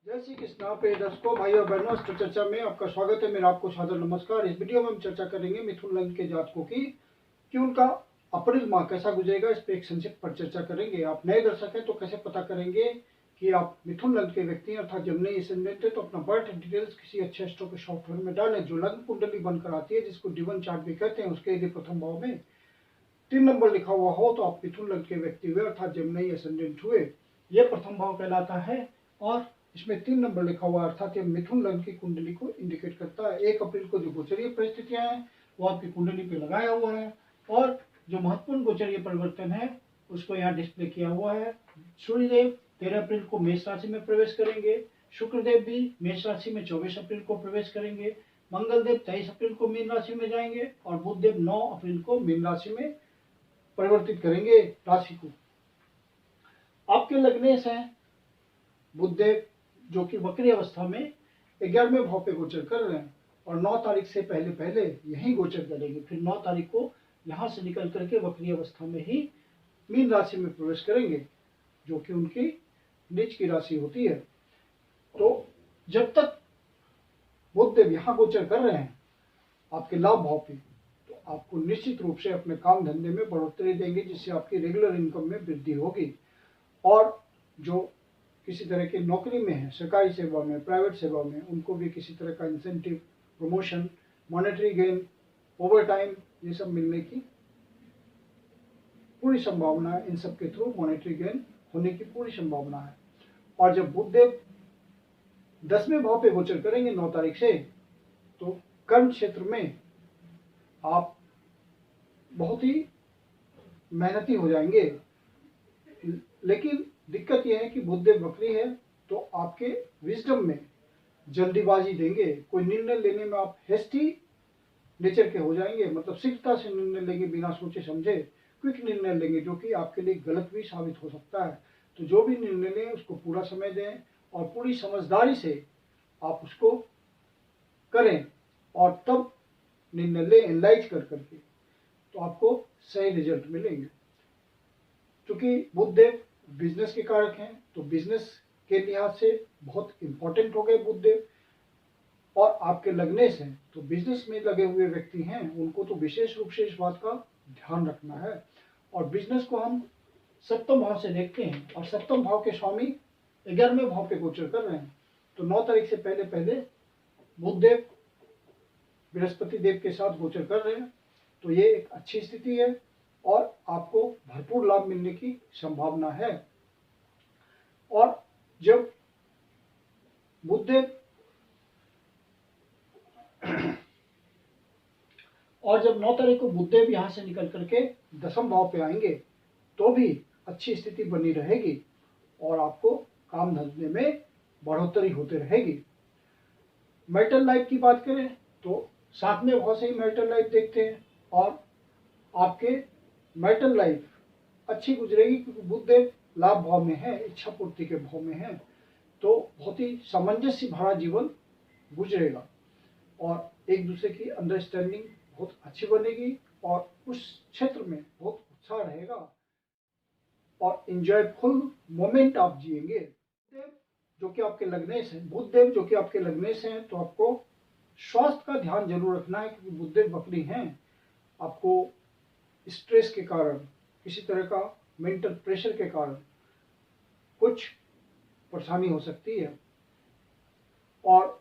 जय श्री कृष्णा प्रिय दर्शकों, भाइयों और बहनों, अस्त्र चर्चा में आपका स्वागत है। मेरा आपको सादर नमस्कार। इस वीडियो में हम चर्चा करेंगे मिथुन लग्न के जातकों की कि उनका अप्रैल माह कैसा गुजरेगा। इस पर एक संक्षिप्त पर चर्चा करेंगे। आप नए दर्शक हैं तो कैसे पता करेंगे कि आप मिथुन लग्न के व्यक्ति हैं अर्थात जब नई एसेंडेंट है तो अपना बर्थ डिटेल्स किसी अच्छे एस्ट्रो के सॉफ्टवेयर में डालें जो लग्न कुंडली बनकर आती है, जिसको D1 चार्ट भी कहते हैं। उसके यदि प्रथम भाव में 3 नंबर लिखा हुआ हो तो आप मिथुन लग्न के व्यक्ति हुए अर्थात जब नई एसेंडेंट हुए। यह प्रथम भाव कहलाता है और इसमें 3 नंबर लिखा हुआ अर्थात ये मिथुन लग्न की कुंडली को इंडिकेट करता है। 1 अप्रैल को जो गोचरीय परिस्थितियां हैं वो आपकी कुंडली पे लगाया हुआ है और जो महत्वपूर्ण गोचरीय परिवर्तन है उसको यहाँ डिस्प्ले किया हुआ है। सूर्यदेव 13 अप्रैल को मेष राशि में प्रवेश करेंगे। शुक्रदेव भी मेष राशि में 24 अप्रैल को प्रवेश करेंगे। मंगलदेव 23 अप्रैल को मीन राशि में जाएंगे और बुधदेव 9 अप्रैल को मीन राशि में परिवर्तित करेंगे राशि को। आपके लग्नेश हैं बुधदेव जो कि वक्री अवस्था में 11वें भाव पे गोचर कर रहे हैं और 9 तारीख से पहले पहले यही गोचर करेंगे। फिर 9 तारीख को यहाँ से निकल करके वक्री अवस्था में ही मीन राशि में प्रवेश करेंगे जो कि उनकी नीच की राशि होती है। तो जब तक बुधदेव यहाँ गोचर कर रहे हैं आपके लाभ भाव पे तो आपको निश्चित रूप से अपने काम धंधे में बढ़ोतरी देंगे, जिससे आपकी रेगुलर इनकम में वृद्धि होगी। और जो किसी तरह की नौकरी में है, सरकारी सेवा में, प्राइवेट सेवा में, उनको भी किसी तरह का incentive, promotion, monetary gain, over time ये सब मिलने की पूरी संभावना है। इन सब के थ्रू मॉनेटरी गेन होने की पूरी संभावना है। और जब बुधदेव 10वें भाव पे गोचर करेंगे 9 तारीख से तो कर्म क्षेत्र में आप बहुत ही मेहनती हो जाएंगे। लेकिन दिक्कत यह है कि बुधदेव वक्री है तो आपके विजडम में जल्दीबाजी देंगे। कोई निर्णय लेने में आप हेस्टी नेचर के हो जाएंगे, मतलब शीघ्रता से निर्णय लेंगे, बिना सोचे समझे क्विक निर्णय लेंगे जो कि आपके लिए गलत भी साबित हो सकता है। तो जो भी निर्णय लें उसको पूरा समय दें और पूरी समझदारी से आप उसको करें और तब निर्णय लें एनालाइज कर करके, तो आपको सही रिजल्ट मिलेंगे। क्योंकि बुधदेव बिजनेस के कारक हैं तो बिजनेस के लिहाज से बहुत इंपॉर्टेंट हो गए बुधदेव। और आपके लग्नेश हैं तो बिजनेस में लगे हुए व्यक्ति हैं, उनको तो विशेष रूप से इस बात का ध्यान रखना है। और बिजनेस को हम सप्तम भाव से देखते हैं और सप्तम भाव के स्वामी 11वें भाव पे गोचर कर रहे हैं। तो 9 तारीख से पहले पहले बुधदेव बृहस्पति देव के साथ गोचर कर रहे हैं, तो ये एक अच्छी स्थिति है और आपको भरपूर लाभ मिलने की संभावना है। और जब बुधदेव 9 तारीख को बुधदेव यहाँ से निकल करके 10वें भाव पे आएंगे तो भी अच्छी स्थिति बनी रहेगी और आपको काम धंधे में बढ़ोतरी होती रहेगी। मैरिटल लाइफ की बात करें तो 7वें भाव से ही मैरिटल लाइफ देखते हैं और आपके मैरिटल लाइफ अच्छी गुजरेगी क्योंकि बुधदेव लाभ भाव में है, इच्छा पूर्ति के भाव में है। तो बहुत ही सामंजस्य भरा जीवन गुजरेगा और एक दूसरे की अंडरस्टैंडिंग बहुत अच्छी बनेगी और उस क्षेत्र में बहुत उत्साह रहेगा और एंजॉयफुल मोमेंट आप जिएंगे। जो कि आपके लग्नेश हैं, बुधदेव जो कि आपके लग्नेश हैं, तो आपको स्वास्थ्य का ध्यान जरूर रखना है क्योंकि बुधदेव वक्री हैं। आपको स्ट्रेस के कारण, किसी तरह का मेंटल प्रेशर के कारण कुछ परेशानी हो सकती है और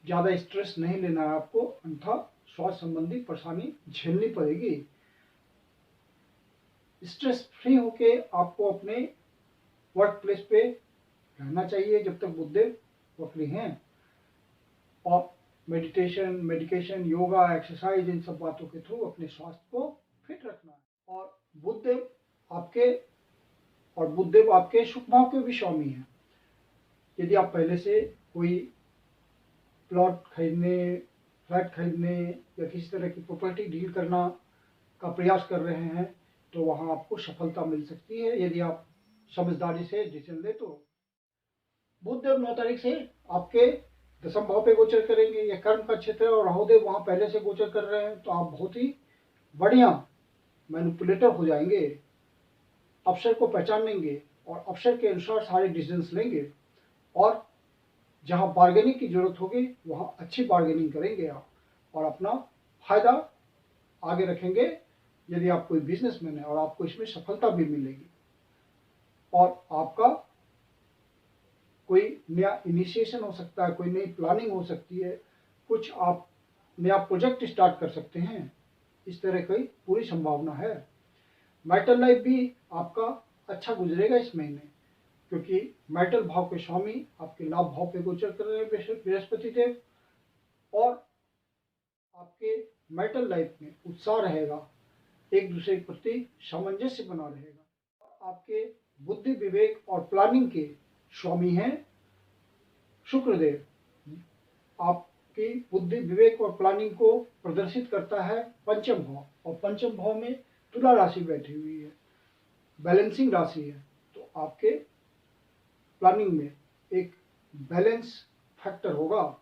ज़्यादा स्ट्रेस नहीं लेना है आपको, अन्यथा स्वास्थ्य संबंधी परेशानी झेलनी पड़ेगी। स्ट्रेस फ्री होके आपको अपने वर्क प्लेस पे रहना चाहिए जब तक बुधदेव वक्री हैं। और मेडिटेशन, मेडिकेशन, योगा, एक्सरसाइज, इन सब बातों के थ्रू अपने स्वास्थ्य को फिट रखना है। और बुधदेव आपके शुभ भाव के भी स्वामी हैं। यदि आप पहले से कोई प्लॉट खरीदने, फ्लैट खरीदने या किसी तरह की प्रॉपर्टी डील करना का प्रयास कर रहे हैं तो वहाँ आपको सफलता मिल सकती है यदि आप समझदारी से डिसीजन ले। तो बुधदेव 9 तारीख से आपके 10वें भाव पे गोचर करेंगे। यह कर्म का क्षेत्र है और राहुदेव वहाँ पहले से गोचर कर रहे हैं, तो आप बहुत ही बढ़िया मैनिपुलेटर हो जाएंगे, अवसर को पहचानेंगे और अवसर के अनुसार सारे डिसीजंस लेंगे और जहां बार्गेनिंग की जरूरत होगी वहां अच्छी बार्गेनिंग करेंगे आप और अपना फायदा आगे रखेंगे यदि आप कोई बिजनेसमैन है, और आपको इसमें सफलता भी मिलेगी और आपका कोई नया इनिशिएशन हो सकता है, कोई नई प्लानिंग हो सकती है, कुछ आप नया प्रोजेक्ट स्टार्ट कर सकते हैं। इस तरह की पूरी संभावना है। मैरिटल लाइफ भी आपका अच्छा गुजरेगा इस महीने, क्योंकि मैरिटल भाव के स्वामी आपके लाभ भाव पे गोचर कर रहे हैं बृहस्पति देव, और आपके मैरिटल लाइफ में उत्साह रहेगा, एक दूसरे के प्रति सामंजस्य बना रहेगा। आपके बुद्धि विवेक और प्लानिंग के स्वामी हैं शुक्रदेव। आपकी बुद्धि विवेक और प्लानिंग को प्रदर्शित करता है पंचम भाव, और पंचम भाव में तुला राशि बैठी हुई है, बैलेंसिंग राशि है। तो आपके प्लानिंग में एक बैलेंस फैक्टर होगा,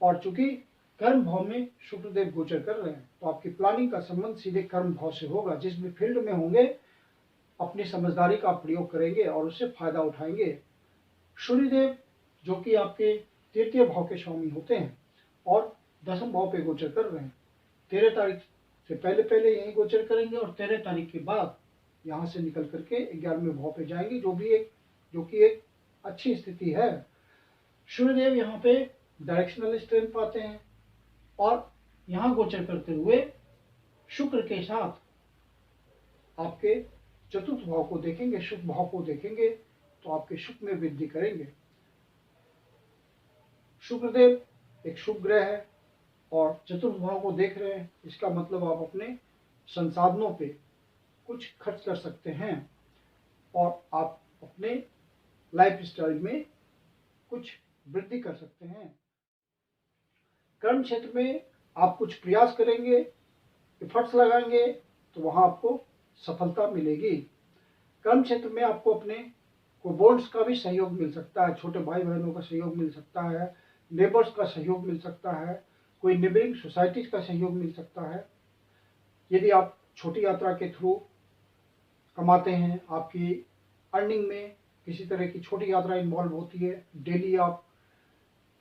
और चूंकि कर्म भाव में शुक्रदेव गोचर कर रहे हैं तो आपकी प्लानिंग का संबंध सीधे कर्म भाव से होगा। जिस भी फील्ड में होंगे अपनी समझदारी का प्रयोग करेंगे और उससे फायदा उठाएंगे। सूर्यदेव जो कि आपके तृतीय भाव के स्वामी होते हैं और दसम भाव पे गोचर कर रहे हैं, 13 तारीख से पहले पहले यही गोचर करेंगे और 13 तारीख के बाद यहाँ से निकल करके 11वें भाव पे जाएंगे, जो कि एक अच्छी स्थिति है। सूर्यदेव यहाँ पे डायरेक्शनल स्ट्रेंथ पाते हैं और यहाँ गोचर करते हुए शुक्र के साथ आपके चतुर्थ भाव को देखेंगे, शुभ भाव को देखेंगे, तो आपके सुख में वृद्धि करेंगे। शुक्रदेव एक शुभ ग्रह है और चतुर्थ भाव को देख रहे हैं, इसका मतलब आप अपने संसाधनों पे कुछ खर्च कर सकते हैं और आप अपने लाइफ स्टाइल में कुछ वृद्धि कर सकते हैं। कर्म क्षेत्र में आप कुछ प्रयास करेंगे, एफर्ट्स लगाएंगे, तो वहां आपको सफलता मिलेगी। कर्म क्षेत्र में आपको अपने को बॉन्ड्स का भी सहयोग मिल सकता है, छोटे भाई बहनों का सहयोग मिल सकता है, नेबर्स का सहयोग मिल सकता है, कोई नेबरिंग सोसाइटीज का सहयोग मिल सकता है। यदि आप छोटी यात्रा के थ्रू कमाते हैं, आपकी अर्निंग में किसी तरह की छोटी यात्रा इन्वॉल्व होती है, डेली आप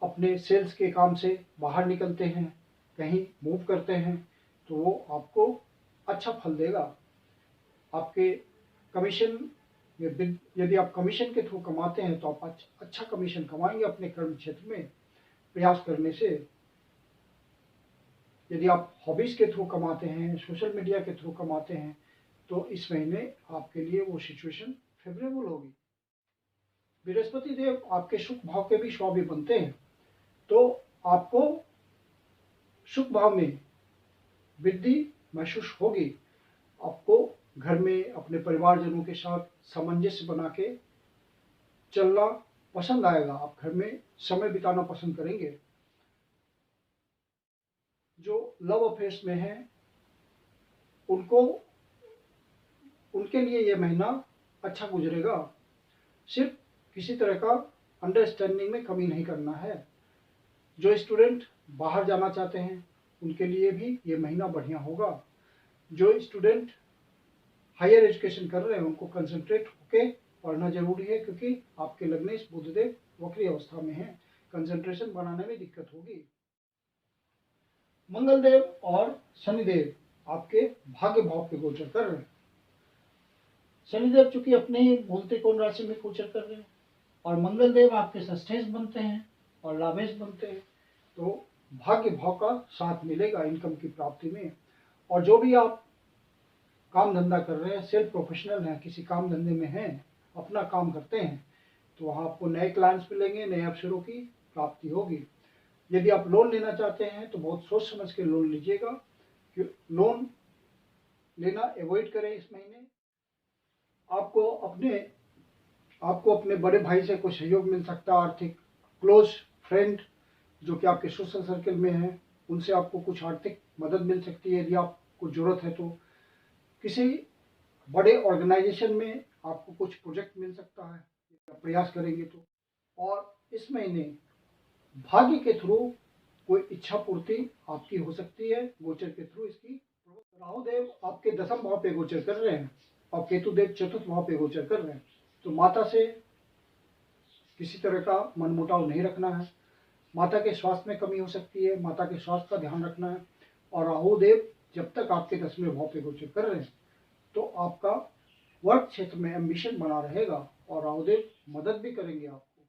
अपने सेल्स के काम से बाहर निकलते हैं, कहीं मूव करते हैं, तो वो आपको अच्छा फल देगा। आपके कमीशन में, यदि आप कमीशन के थ्रू कमाते हैं तो आप अच्छा कमीशन कमाएंगे अपने कर्म क्षेत्र में प्रयास करने से। यदि आप हॉबीज के थ्रू कमाते हैं, सोशल मीडिया के थ्रू कमाते हैं, तो इस महीने आपके लिए वो सिचुएशन फेवरेबल होगी। बृहस्पति देव आपके सुख भाव के भी स्वामी बनते हैं, तो आपको सुख भाव में वृद्धि महसूस होगी। आपको घर में अपने परिवारजनों के साथ सामंजस्य बना के चलना पसंद आएगा, आप घर में समय बिताना पसंद करेंगे। जो लव अफेयर्स में हैं उनके लिए यह महीना अच्छा गुजरेगा। सिर्फ किसी तरह का अंडरस्टैंडिंग में कमी नहीं करना है। जो स्टूडेंट बाहर जाना चाहते हैं उनके लिए भी ये महीना बढ़िया होगा। जो स्टूडेंट हायर एजुकेशन कर रहे हैं उनको कंसंट्रेट होके पढ़ना जरूरी है, क्योंकि आपके लग्नेश बुधदेव वक्री अवस्था में हैं, कंसंट्रेशन बनाने में दिक्कत होगी। मंगलदेव और शनिदेव आपके भाग्य भाव पे गोचर कर रहे हैं। शनिदेव चूंकि अपने ही मूल त्रिकोण राशि में गोचर कर रहे हैं और मंगलदेव आपके षष्ठेश बनते हैं और लाभेश बनते हैं, तो भाग्य भाव का साथ मिलेगा इनकम की प्राप्ति में। और जो भी आप काम धंधा कर रहे हैं, सेल्फ प्रोफेशनल हैं, किसी काम धंधे में हैं, अपना काम करते हैं, तो वहाँ आपको नए क्लाइंट्स मिलेंगे, नए अवसरों की प्राप्ति होगी। यदि आप लोन लेना चाहते हैं तो बहुत सोच समझ के लोन लीजिएगा, लोन लेना अवॉइड करें इस महीने। आपको अपने बड़े भाई से कुछ सहयोग मिल सकता है, आर्थिक क्लोज फ्रेंड जो कि आपके सोशल सर्कल में हैं, उनसे आपको कुछ आर्थिक मदद मिल सकती है। यदि आपको जरूरत है तो किसी बड़े ऑर्गेनाइजेशन में आपको कुछ प्रोजेक्ट मिल सकता है, प्रयास करेंगे तो। और इस महीने भाग्य के थ्रू कोई इच्छा पूर्ति आपकी हो सकती है, गोचर के थ्रू इसकी। राहुदेव आपके दसम भाव पे गोचर कर रहे हैं और केतुदेव चतुर्थ भाव पे गोचर कर रहे हैं, तो माता से किसी तरह का मनमुटाव नहीं रखना है। माता के स्वास्थ्य में कमी हो सकती है, माता के स्वास्थ्य का ध्यान रखना है। और राहु देव जब तक आपके 10वें भाव पे गोचर कर रहे हैं तो आपका वर्क क्षेत्र में एम्बिशन बना रहेगा और राहु देव मदद भी करेंगे आपको।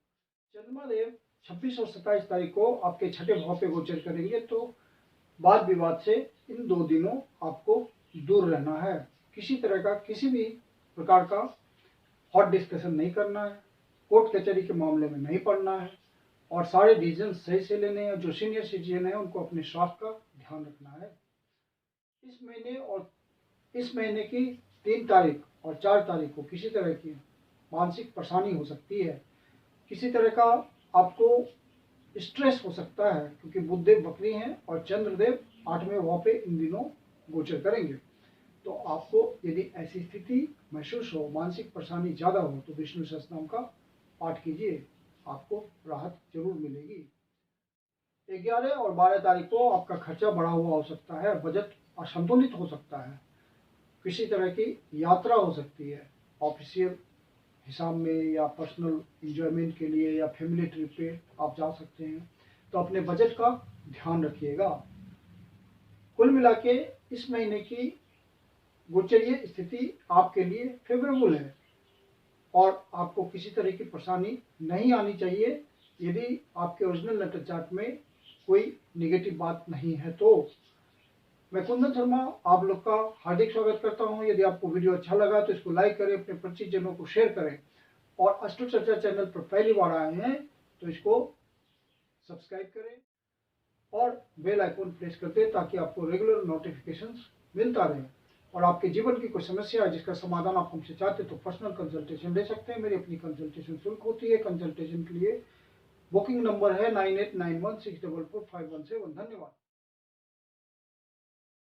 चंद्रमा देव 26 और 27 तारीख को आपके 6ठे भाव पे गोचर करेंगे, तो वाद विवाद से इन 2 दिनों आपको दूर रहना है। किसी तरह का किसी भी प्रकार का हॉट डिस्कशन नहीं करना है, कोर्ट कचहरी के मामले में नहीं पड़ना है और सारे डिसीजन सही से लेने हैं। जो सीनियर सिटीजन है उनको अपने स्वास्थ्य का ध्यान रखना है। इस महीने की 3 तारीख और 4 तारीख को किसी तरह की मानसिक परेशानी हो सकती है। किसी तरह का आपको स्ट्रेस हो सकता है क्योंकि बुधदेव बकरी हैं और चंद्रदेव 8वें भाव पे इन दिनों गोचर करेंगे। तो आपको यदि ऐसी स्थिति महसूस हो, मानसिक परेशानी ज़्यादा हो, तो विष्णु सहस्त्रनाम का पाठ कीजिए, आपको राहत जरूर मिलेगी। 11 और 12 तारीख को आपका खर्चा बढ़ा हुआ हो सकता है, बजट असंतुलित हो सकता है, किसी तरह की यात्रा हो सकती है, ऑफिशियल हिसाब में या पर्सनल इंजॉयमेंट के लिए या फैमिली ट्रिप पे आप जा सकते हैं। तो अपने बजट का ध्यान रखिएगा। कुल मिला के इस महीने की गोचरीय स्थिति आपके लिए फेवरेबल है और आपको किसी तरह की परेशानी नहीं आनी चाहिए। यदि आपके ओरिजिनल नेटल चार्ट में कोई निगेटिव बात नहीं है तो। मैं कुंदन शर्मा आप लोग का हार्दिक स्वागत करता हूं। यदि आपको वीडियो अच्छा लगा तो इसको लाइक करें, अपने परिचितजनों को शेयर करें और अष्टो चर्चा चैनल पर पहली बार आए हैं तो इसको सब्सक्राइब करें और बेल आइकन प्रेस कर दें ताकि आपको रेगुलर नोटिफिकेशंस मिलता रहे। और आपके जीवन की कोई समस्या है जिसका समाधान आप हमसे चाहते तो पर्सनल कंसल्टेशन ले सकते हैं। मेरी अपनी कंसल्टेशन शुल्क होती है। कंसल्टेशन के लिए बुकिंग नंबर है 9891644517। धन्यवाद।